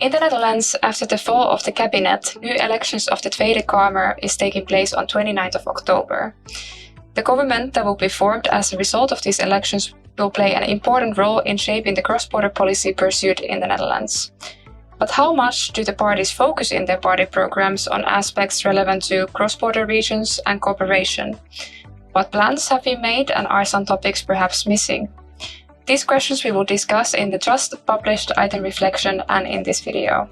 In the Netherlands, after the fall of the cabinet, new elections of the Tweede Kamer is taking place on 29th of October. The government that will be formed as a result of these elections will play an important role in shaping the cross-border policy pursued in the Netherlands. But how much do the parties focus in their party programs on aspects relevant to cross-border regions and cooperation? What plans have been made, and are some topics perhaps missing? These questions we will discuss in the just published item reflection and in this video.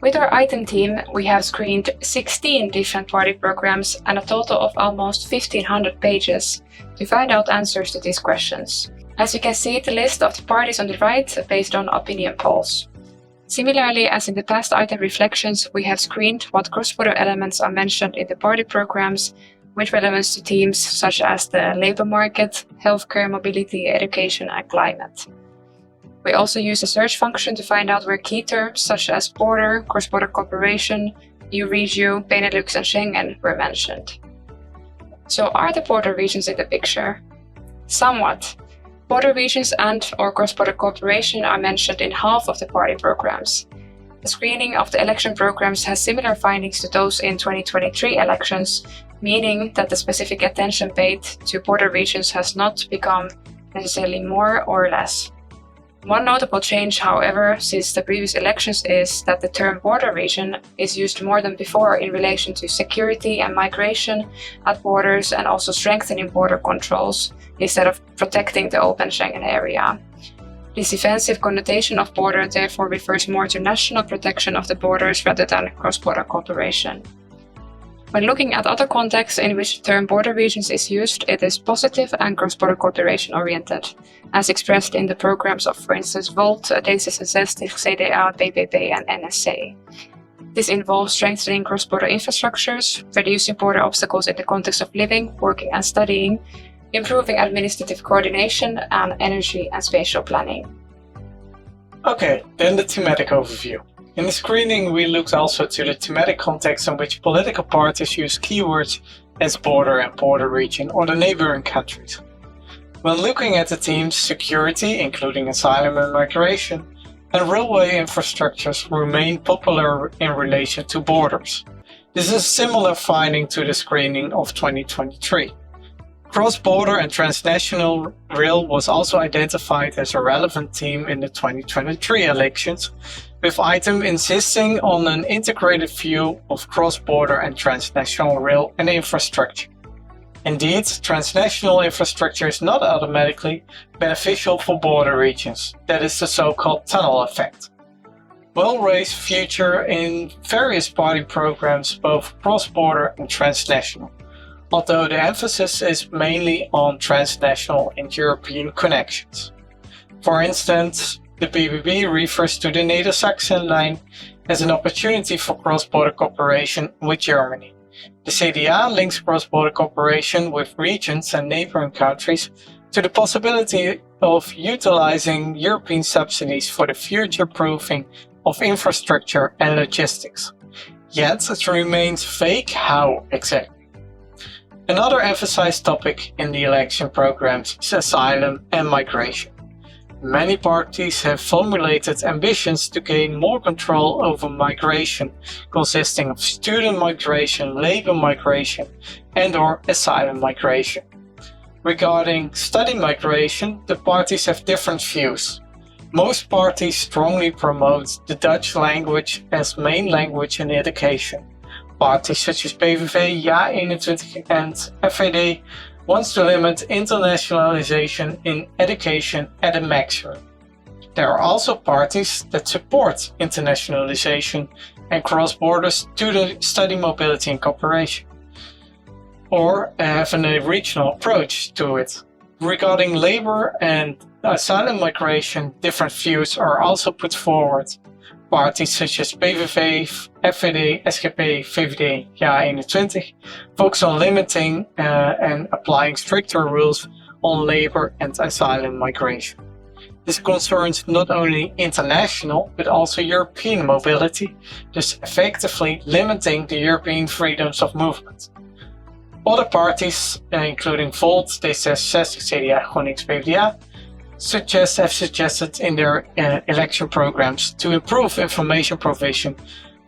With our item team, we have screened 16 different party programs and a total of almost 1500 pages to find out answers to these questions. As you can see, the list of the parties on the right based on opinion polls. Similarly, as in the past item reflections, we have screened what cross-border elements are mentioned in the party programs with relevance to themes such as the labor market, healthcare, mobility, education, and climate. We also use a search function to find out where key terms such as border, cross-border cooperation, EU-REGIO, Benelux, and Schengen were mentioned. So are the border regions in the picture? Somewhat. Border regions and/or cross-border cooperation are mentioned in half of the party programs. The screening of the election programs has similar findings to those in 2023 elections, meaning that the specific attention paid to border regions has not become necessarily more or less. One notable change, however, since the previous elections is that the term border region is used more than before in relation to security and migration at borders and also strengthening border controls instead of protecting the open Schengen area. This defensive connotation of border therefore refers more to national protection of the borders rather than cross-border cooperation. When looking at other contexts in which the term border regions is used, it is positive and cross-border cooperation oriented, as expressed in the programs of, for instance, Volt, D66, CDA, BBB, and NSC. This involves strengthening cross-border infrastructures, reducing border obstacles in the context of living, working, and studying, improving administrative coordination, and energy and spatial planning. Okay, then the thematic overview. In the screening, we looked also to the thematic context in which political parties use keywords as border and border region or the neighboring countries. When looking at the themes, security, including asylum and migration, and railway infrastructures remain popular in relation to borders. This is a similar finding to the screening of 2023. Cross-border and transnational rail was also identified as a relevant theme in the 2023 elections, with item insisting on an integrated view of cross-border and transnational rail and infrastructure. Indeed, transnational infrastructure is not automatically beneficial for border regions, that is the so-called tunnel effect. Well-raised feature in various party programs, both cross-border and transnational, although the emphasis is mainly on transnational and European connections. For instance, the BBB refers to the Neder-Saxon line as an opportunity for cross-border cooperation with Germany. The CDA links cross-border cooperation with regions and neighboring countries to the possibility of utilizing European subsidies for the future-proofing of infrastructure and logistics. Yet it remains vague how exactly. Another emphasized topic in the election programs is asylum and migration. Many parties have formulated ambitions to gain more control over migration, consisting of student migration, labor migration, and/or asylum migration. Regarding study migration, the parties have different views. Most parties strongly promote the Dutch language as main language in education. Parties such as PVV, JA21 and FVD wants to limit internationalization in education at a maximum. There are also parties that support internationalization and cross-border student study mobility and cooperation, or have a regional approach to it. Regarding labor and asylum migration, different views are also put forward. Parties such as PVV, FVD, SGP, VVD, JA21 focus on limiting and applying stricter rules on labor and asylum migration. This concerns not only international but also European mobility, thus effectively limiting the European freedoms of movement. Other parties, including Volt, D66, CDA, GroenLinks, PvdA, have suggested in their election programs to improve information provision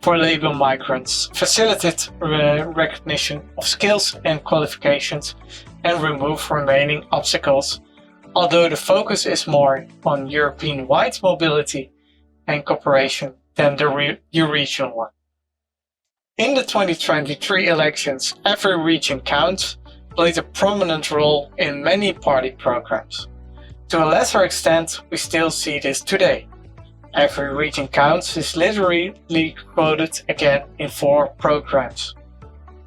for labor migrants, facilitate recognition of skills and qualifications, and remove remaining obstacles, although the focus is more on European-wide mobility and cooperation than the regional one. In the 2023 elections, every region counts played a prominent role in many party programs. To a lesser extent, we still see this today. Every region counts is literally quoted again in 4 programs.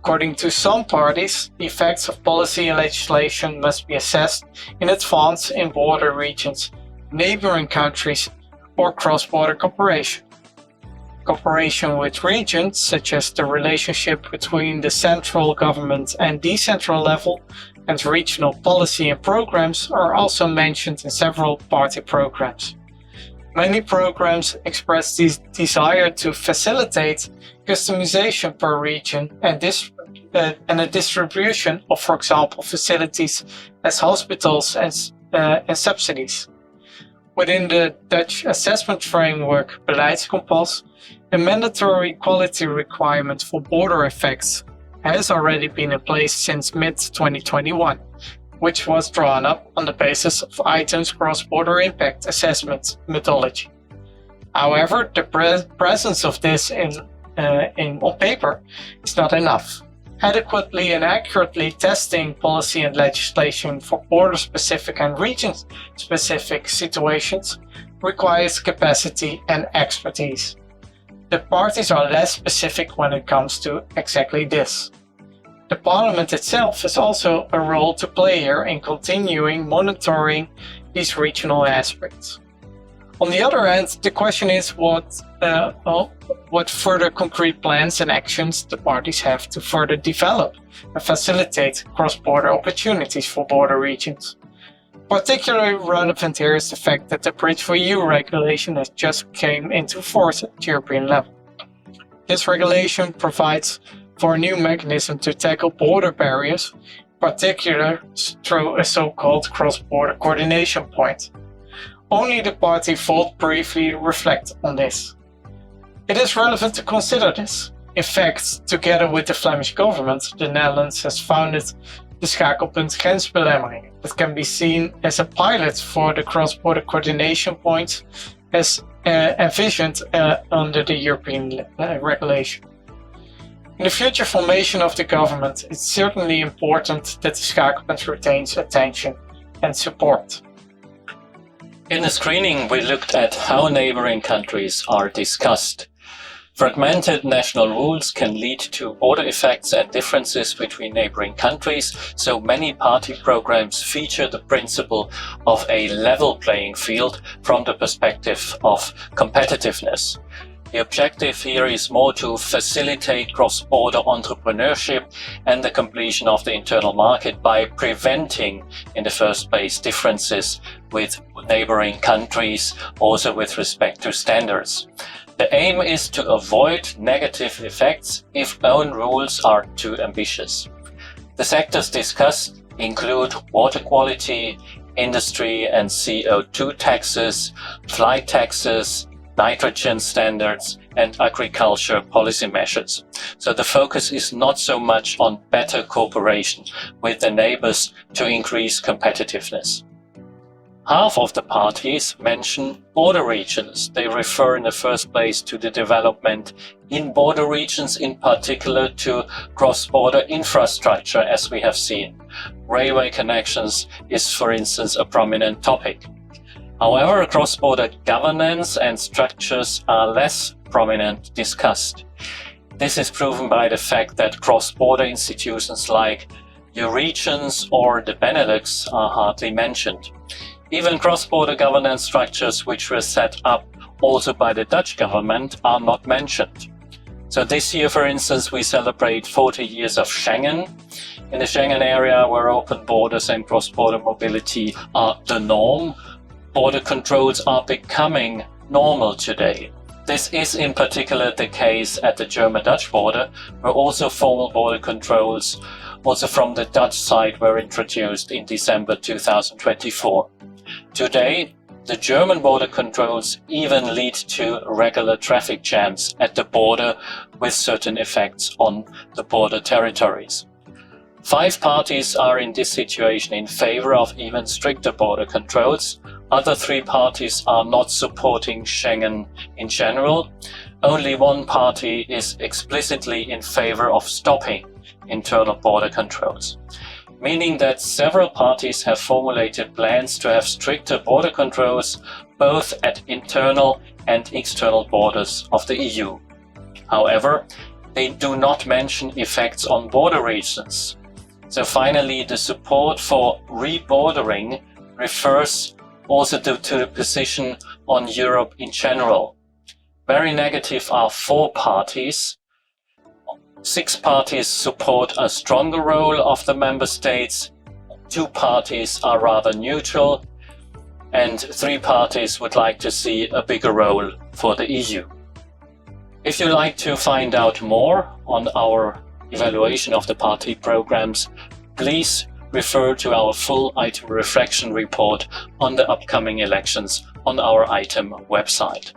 According to some parties, the effects of policy and legislation must be assessed in advance in border regions, neighboring countries, or cross-border cooperation. Cooperation with regions, such as the relationship between the central government and decentral level, and regional policy and programs are also mentioned in several party programs. Many programs express this desire to facilitate customization per region and a distribution of, for example, facilities as hospitals and subsidies. Within the Dutch assessment framework Beleidskompas, a mandatory quality requirement for border effects has already been in place since mid-2021, which was drawn up on the basis of ITOM's cross-border impact assessment methodology. However, the presence of this on paper is not enough. Adequately and accurately testing policy and legislation for border-specific and region-specific situations requires capacity and expertise. The parties are less specific when it comes to exactly this. The Parliament itself has also a role to play here in continuing monitoring these regional aspects. On the other hand, the question is what further concrete plans and actions the parties have to further develop and facilitate cross-border opportunities for border regions. Particularly relevant here is the fact that the Bridge for EU regulation has just came into force at the European level. This regulation provides for a new mechanism to tackle border barriers, particularly through a so-called cross-border coordination point. Only the party Volt briefly reflect on this. It is relevant to consider this. In fact, together with the Flemish government, the Netherlands has founded the Schakelpunt Grensbelemmering. That can be seen as a pilot for the cross-border coordination point as envisioned under the European regulation. In the future formation of the government, it's certainly important that the Schakelpunt retains attention and support. In the screening, we looked at how neighboring countries are discussed. Fragmented national rules can lead to border effects and differences between neighboring countries, so many party programs feature the principle of a level playing field from the perspective of competitiveness. The objective here is more to facilitate cross-border entrepreneurship and the completion of the internal market by preventing, in the first place, differences with neighboring countries, also with respect to standards. The aim is to avoid negative effects if own rules are too ambitious. The sectors discussed include water quality, industry and CO2 taxes, flight taxes, nitrogen standards, and agriculture policy measures. So the focus is not so much on better cooperation with the neighbors to increase competitiveness. Half of the parties mention border regions. They refer in the first place to the development in border regions, in particular to cross-border infrastructure, as we have seen. Railway connections is, for instance, a prominent topic. However, cross-border governance and structures are less prominent discussed. This is proven by the fact that cross-border institutions like Euregions or the Benelux are hardly mentioned. Even cross-border governance structures which were set up also by the Dutch government are not mentioned. So this year, for instance, we celebrate 40 years of Schengen. In the Schengen area, where open borders and cross-border mobility are the norm, border controls are becoming normal today. This is in particular the case at the German-Dutch border, where also formal border controls also from the Dutch side, were introduced in December 2024. Today, the German border controls even lead to regular traffic jams at the border, with certain effects on the border territories. 5 parties are in this situation in favor of even stricter border controls. Other 3 parties are not supporting Schengen in general. Only 1 party is explicitly in favor of stopping internal border controls, meaning that several parties have formulated plans to have stricter border controls both at internal and external borders of the EU. However, they do not mention effects on border regions. So finally, the support for rebordering refers also to the position on Europe in general. Very negative are 4 parties. 6 parties support a stronger role of the member states, 2 parties are rather neutral, and 3 parties would like to see a bigger role for the EU. If you'd like to find out more on our evaluation of the party programs, please refer to our full item reflection report on the upcoming elections on our item website.